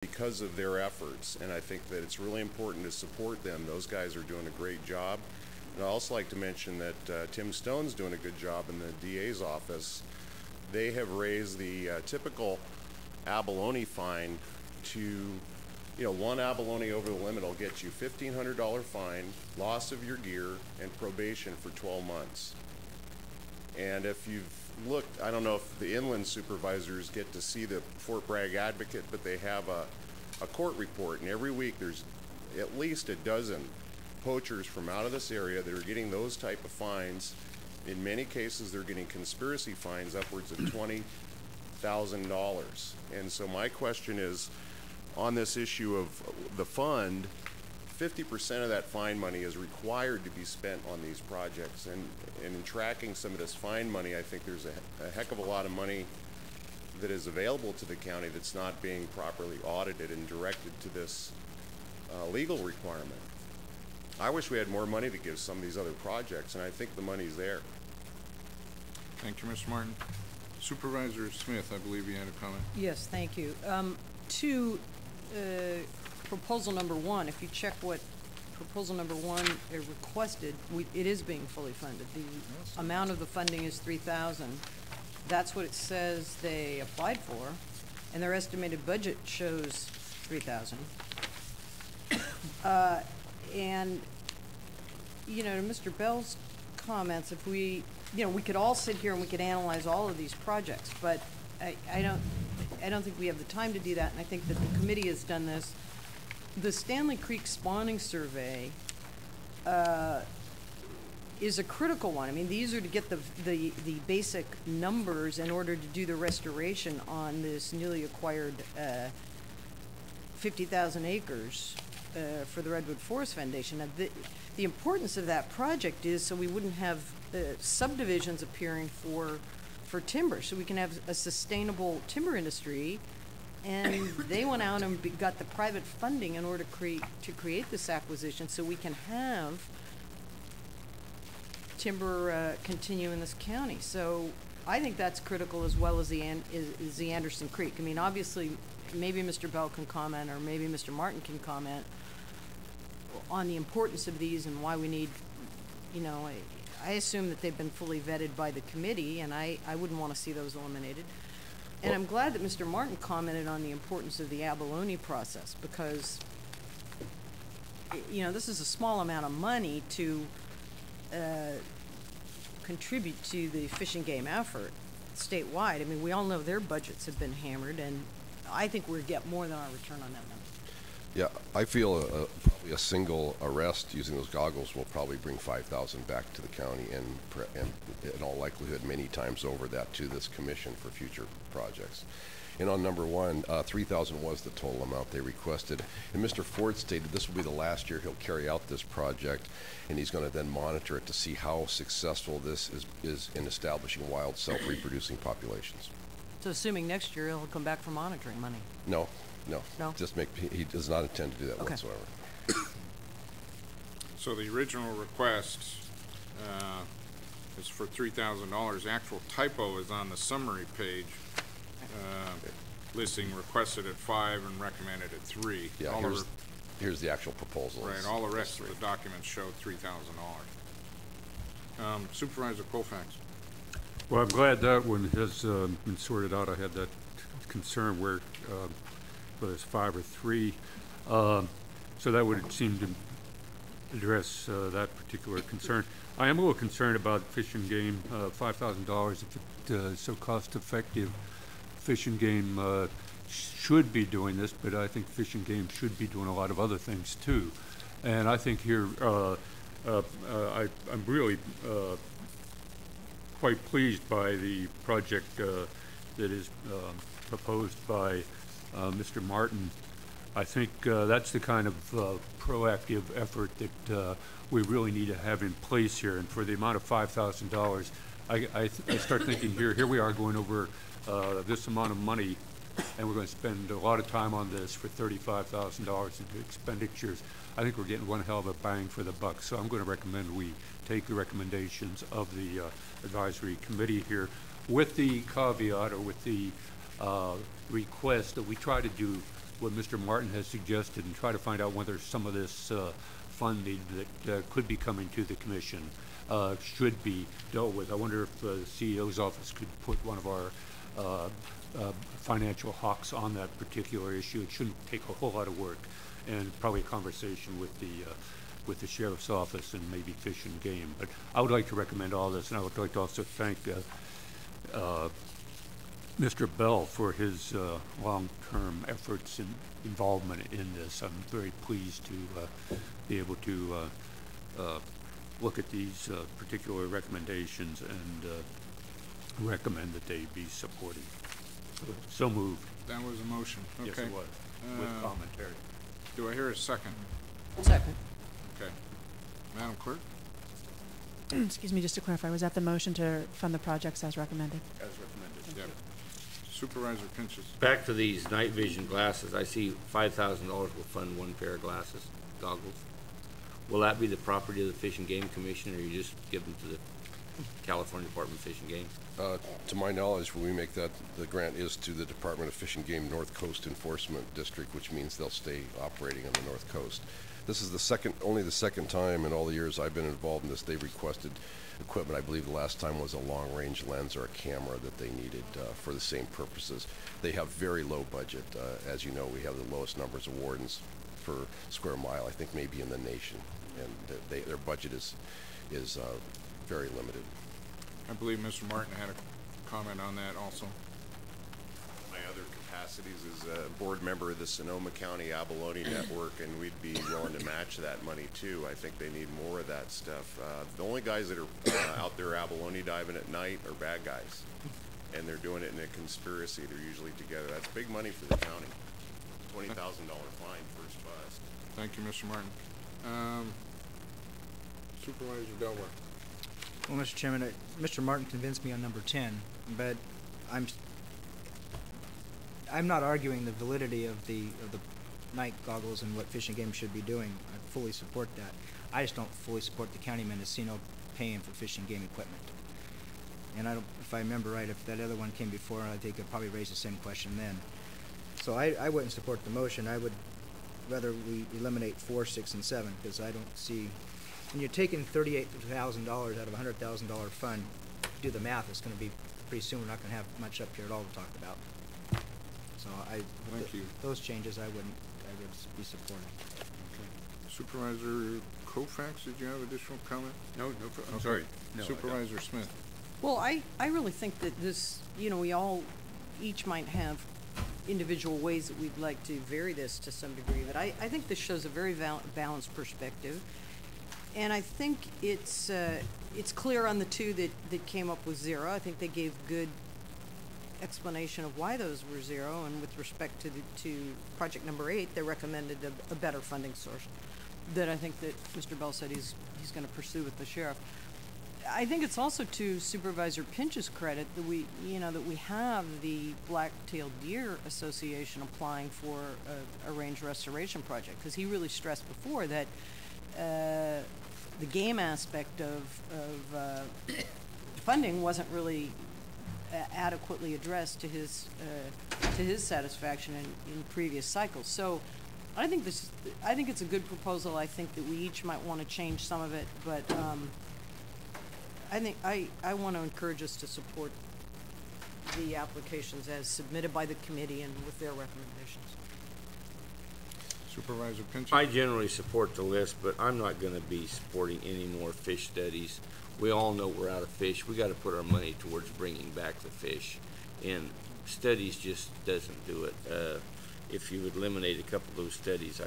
because of their efforts, and I think that it's really important to support them. Those guys are doing a great job. And I'd also like to mention that Tim Stone's doing a good job in the DA's office. They have raised the typical abalone fine to, one abalone over the limit will get you $1,500 fine, loss of your gear, and probation for 12 months. And if you've looked, I don't know if the inland supervisors get to see the Fort Bragg Advocate, but they have a court report, and every week there's at least a dozen poachers from out of this area that are getting those type of fines. In many cases, they're getting conspiracy fines upwards of $20,000. And so my question is, on this issue of the fund, 50% of that fine money is required to be spent on these projects. And in tracking some of this fine money, I think there's a heck of a lot of money that is available to the county that's not being properly audited and directed to this legal requirement. I wish we had more money to give some of these other projects, and I think the money's there. Thank you, Mr. Martin. Supervisor Smith, I believe you had a comment. Yes, thank you. To proposal number one, if you check what proposal number one requested, it is being fully funded. The amount of the funding is $3,000. That's what it says they applied for, and their estimated budget shows $3,000. And, to Mr. Bell's comments, if we, we could all sit here and we could analyze all of these projects, but I don't think we have the time to do that, and I think that the committee has done this. The Stanley Creek spawning survey is a critical one. I mean, these are to get the basic numbers in order to do the restoration on this newly acquired 50,000 acres for the Redwood Forest Foundation. Now, the importance of that project is so we wouldn't have subdivisions appearing for timber, so we can have a sustainable timber industry. And they went out and got the private funding in order to create this acquisition, so we can have timber continue in this county. So I think that's critical, as well as the Anderson Creek. I mean, obviously, maybe Mr. Bell can comment, or maybe Mr. Martin can comment on the importance of these and why we need, I assume that they've been fully vetted by the committee, and I wouldn't want to see those eliminated. And I'm glad that Mr. Martin commented on the importance of the abalone process, because, this is a small amount of money to contribute to the Fish and Game effort statewide. I mean, we all know their budgets have been hammered, and I think we'll get more than our return on that money. Yeah, I feel probably a single arrest using those goggles will probably bring $5,000 back to the county, and in all likelihood many times over that to this commission for future projects. And on number one, $3,000 was the total amount they requested. And Mr. Ford stated this will be the last year he'll carry out this project, and he's going to then monitor it to see how successful this is in establishing wild self-reproducing populations. So assuming next year he'll come back for monitoring money? No. No? He does not intend to do that whatsoever. So the original request is for $3,000. The actual typo is on the summary page, listing requested at 5 and recommended at 3. Yeah, here's the actual proposal. Right, all the rest of the documents showed $3,000. Supervisor Colfax. Well, I'm glad that one has been sorted out. I had that concern whether it's 5 or 3. So that would seem to address that particular concern. I am a little concerned about Fish and Game, $5,000, if it's so cost-effective. Fish and Game should be doing this, but I think Fish and Game should be doing a lot of other things too. And I think here, I'm really quite pleased by the project that is proposed by Mr. Martin. I think that's the kind of proactive effort that we really need to have in place here. And for the amount of $5,000, I start thinking here we are going over this amount of money, and we're going to spend a lot of time on this for $35,000 in expenditures. I think we're getting one hell of a bang for the buck. So I'm going to recommend we take the recommendations of the advisory committee here, with the caveat, or with the request that we try to do what Mr. Martin has suggested and try to find out whether some of this funding that could be coming to the commission should be dealt with. I wonder if the CEO's office could put one of our financial hawks on that particular issue. It shouldn't take a whole lot of work, and probably a conversation with the sheriff's office and maybe Fish and Game. But I would like to recommend all this, and I would like to also thank Mr. Bell for his long-term efforts and involvement in this. I'm very pleased to be able to look at these particular recommendations and recommend that they be supported. So moved. That was a motion. Okay. Yes, it was, with commentary. Do I hear a second? Second. Okay. Madam Clerk? Excuse me, just to clarify, was that the motion to fund the projects as recommended? As recommended. Yep. Supervisor Pinches. Back to these night vision glasses, I see $5,000 will fund one pair of glasses, goggles. Will that be the property of the Fish and Game Commission, or you just give them to the California Department of Fish and Game? To my knowledge, when we make that, the grant is to the Department of Fish and Game North Coast Enforcement District, which means they'll stay operating on the North Coast. This is only the second time in all the years I've been involved in this they've requested equipment. I believe the last time was a long-range lens or a camera that they needed for the same purposes. They have very low budget. As you know, we have the lowest numbers of wardens per square mile, I think maybe in the nation, and their budget is very limited. I believe Mr. Martin had a comment on that also. My other capacities is a board member of the Sonoma County Abalone Network, and we'd be willing to match that money too. I think they need more of that stuff. The only guys that are out there abalone diving at night are bad guys, and they're doing it in a conspiracy. They're usually together. That's big money for the county. $20,000 fine, first bust. Thank you, Mr. Martin. Supervisor Delaware. Well, Mr. Chairman, Mr. Martin convinced me on number 10, but I'm not arguing the validity of the night goggles and what Fish and Game should be doing. I fully support that. I just don't fully support the County of Mendocino paying for Fish and Game equipment. And if I remember right, if that other one came before, I think I'd probably raise the same question then. So I wouldn't support the motion. I would rather we eliminate 4, 6, and 7, because I don't see. When you're taking $38,000 out of a $100,000 fund, do the math, it's going to be pretty soon we're not going to have much up here at all to talk about. So Thank you. Those changes I would be supporting. Okay. Supervisor Koufax, did you have additional comment? No, I'm sorry. No, Supervisor Smith. Well, I really think that this, we all each might have individual ways that we'd like to vary this to some degree, but I think this shows a very balanced perspective. And I think it's clear on the two that came up with 0. I think they gave good explanation of why those were 0. And with respect to project number 8, they recommended a better funding source that I think that Mr. Bell said he's going to pursue with the sheriff. I think it's also to Supervisor Pinch's credit that we have the Black-tailed Deer Association applying for a range restoration project, because he really stressed before that the game aspect of funding wasn't really adequately addressed to his satisfaction in previous cycles. So I think it's a good proposal. I think that we each might want to change some of it, but I want to encourage us to support the applications as submitted by the committee and with their recommendations. Supervisor Pinches. I generally support the list, but I'm not going to be supporting any more fish studies. We all know we're out of fish. We got to put our money towards bringing back the fish, and studies just doesn't do it. If you would eliminate a couple of those studies,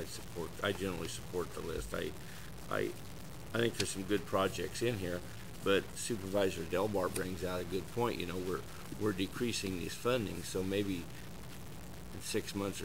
I generally support the list. I think there's some good projects in here, but Supervisor Delbar brings out a good point. We're decreasing these funding, so maybe in 6 months or